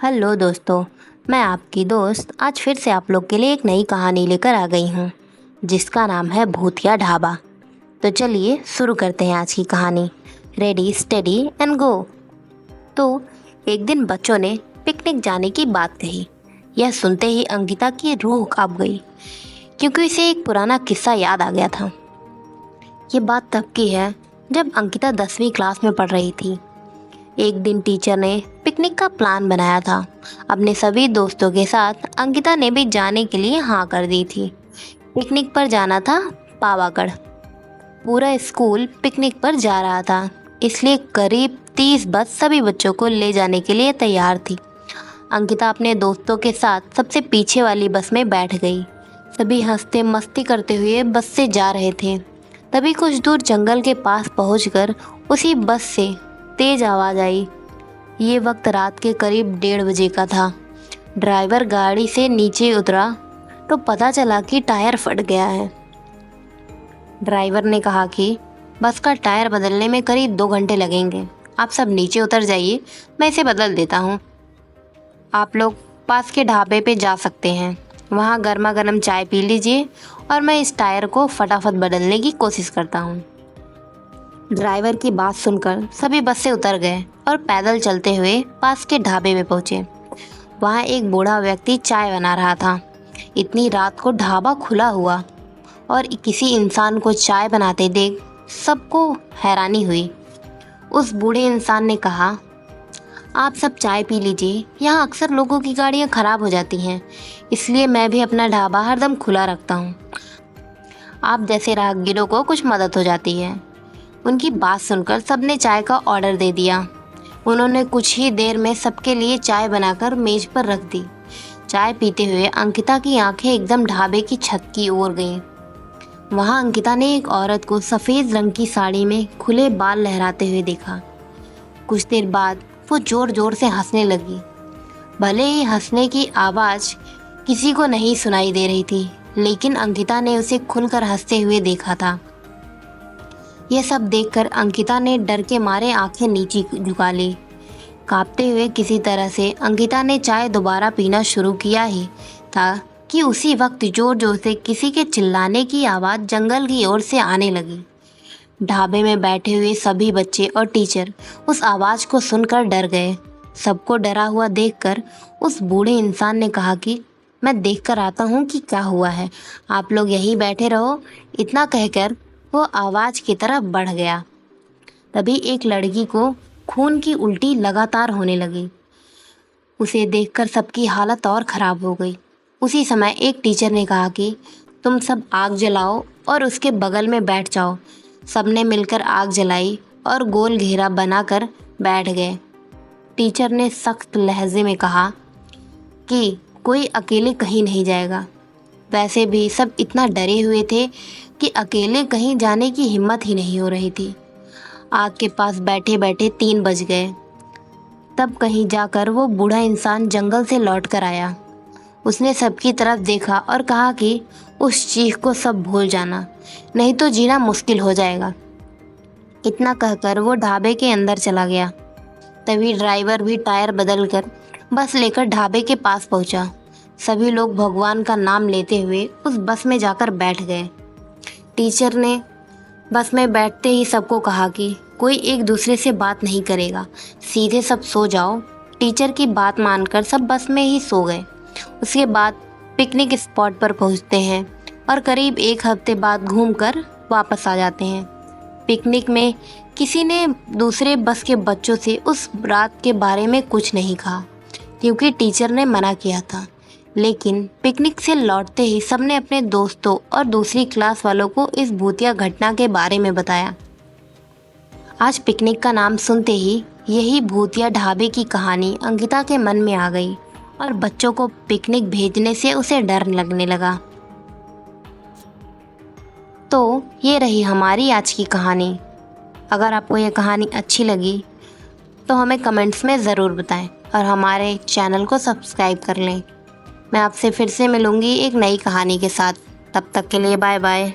Hello दोस्तों। मैं आपकी दोस्त आज फिर से आप लोग के लिए एक नई कहानी लेकर आ गई हूँ जिसका नाम है भूतिया ढाबा। तो चलिए शुरू करते हैं आज की कहानी। Ready steady and go. तो एक दिन बच्चों ने पिकनिक जाने की बात कही। यह सुनते ही अंकिता की रूह कांप गई क्योंकि उसे एक पुराना किस्सा याद आ गया था। ये बात तब की है जब अंकिता 10वीं क्लास में पढ़ रही थी। एक दिन टीचर ने पिकनिक का प्लान बनाया था। अपने सभी दोस्तों के साथ अंकिता ने भी जाने के लिए हाँ कर दी थी। पिकनिक पर जाना था पावागढ़। पूरा स्कूल पिकनिक पर जा रहा था, इसलिए करीब 30 बस सभी बच्चों को ले जाने के लिए तैयार थी। अंकिता अपने दोस्तों के साथ सबसे पीछे वाली बस में बैठ गई। सभी हंसते मस्ती करते हुए बस से जा रहे थे। तभी कुछ दूर जंगल के पास पहुंचकर उसी बस से तेज आवाज आई। ये वक्त रात के करीब 1:30 बजे का था। ड्राइवर गाड़ी से नीचे उतरा तो पता चला कि टायर फट गया है। ड्राइवर ने कहा कि बस का टायर बदलने में करीब 2 घंटे लगेंगे। आप सब नीचे उतर जाइए, मैं इसे बदल देता हूँ। आप लोग पास के ढाबे पे जा सकते हैं, वहाँ गर्मा गर्म चाय पी लीजिए और मैं इस टायर को फटाफट बदलने की कोशिश करता हूँ। ड्राइवर की बात सुनकर सभी बस से उतर गए और पैदल चलते हुए पास के ढाबे में पहुंचे। वहां एक बूढ़ा व्यक्ति चाय बना रहा था। इतनी रात को ढाबा खुला हुआ और किसी इंसान को चाय बनाते देख सबको हैरानी हुई। उस बूढ़े इंसान ने कहा, आप सब चाय पी लीजिए, यहाँ अक्सर लोगों की गाड़ियाँ खराब हो जाती हैं, इसलिए मैं भी अपना ढाबा हरदम खुला रखता हूँ। आप जैसे राहगीरों को कुछ मदद हो जाती है। उनकी बात सुनकर सबने चाय का ऑर्डर दे दिया। उन्होंने कुछ ही देर में सबके लिए चाय बनाकर मेज पर रख दी। चाय पीते हुए अंकिता की आंखें एकदम ढाबे की छत की ओर गईं। वहां अंकिता ने एक औरत को सफ़ेद रंग की साड़ी में खुले बाल लहराते हुए देखा। कुछ देर बाद वो ज़ोर ज़ोर से हंसने लगी। भले ही हंसने की आवाज़ किसी को नहीं सुनाई दे रही थी, लेकिन अंकिता ने उसे खुलकर हंसते हुए देखा था। यह सब देखकर अंकिता ने डर के मारे आंखें नीचे झुका ली। कांपते हुए किसी तरह से अंकिता ने चाय दोबारा पीना शुरू किया ही था कि उसी वक्त जोर जोर से किसी के चिल्लाने की आवाज़ जंगल की ओर से आने लगी। ढाबे में बैठे हुए सभी बच्चे और टीचर उस आवाज़ को सुनकर डर गए। सबको डरा हुआ देखकर उस बूढ़े इंसान ने कहा कि मैं देखकर आता हूँ कि क्या हुआ है, आप लोग यहीं बैठे रहो। इतना कहकर वो आवाज़ की तरफ बढ़ गया। तभी एक लड़की को खून की उल्टी लगातार होने लगी। उसे देखकर सबकी हालत और ख़राब हो गई। उसी समय एक टीचर ने कहा कि तुम सब आग जलाओ और उसके बगल में बैठ जाओ। सबने मिलकर आग जलाई और गोल घेरा बनाकर बैठ गए। टीचर ने सख्त लहजे में कहा कि कोई अकेले कहीं नहीं जाएगा। वैसे भी सब इतना डरे हुए थे कि अकेले कहीं जाने की हिम्मत ही नहीं हो रही थी। आग के पास बैठे बैठे 3 बज गए। तब कहीं जाकर वो बूढ़ा इंसान जंगल से लौट कर आया। उसने सबकी तरफ देखा और कहा कि उस चीख को सब भूल जाना, नहीं तो जीना मुश्किल हो जाएगा। इतना कहकर वो ढाबे के अंदर चला गया। तभी ड्राइवर भी टायर बदलकर बस लेकर ढाबे के पास पहुंचा। सभी लोग भगवान का नाम लेते हुए उस बस में जाकर बैठ गए। टीचर ने बस में बैठते ही सबको कहा कि कोई एक दूसरे से बात नहीं करेगा, सीधे सब सो जाओ। टीचर की बात मानकर सब बस में ही सो गए। उसके बाद पिकनिक स्पॉट पर पहुंचते हैं और करीब 1 हफ्ते बाद घूमकर वापस आ जाते हैं। पिकनिक में किसी ने दूसरे बस के बच्चों से उस रात के बारे में कुछ नहीं कहा क्योंकि टीचर ने मना किया था। लेकिन पिकनिक से लौटते ही सबने अपने दोस्तों और दूसरी क्लास वालों को इस भूतिया घटना के बारे में बताया। आज पिकनिक का नाम सुनते ही यही भूतिया ढाबे की कहानी अंकिता के मन में आ गई और बच्चों को पिकनिक भेजने से उसे डर लगने लगा। तो ये रही हमारी आज की कहानी। अगर आपको ये कहानी अच्छी लगी तो हमें कमेंट्स में ज़रूर बताएं और हमारे चैनल को सब्सक्राइब कर लें। मैं आपसे फिर से मिलूँगी एक नई कहानी के साथ। तब तक के लिए बाय बाय।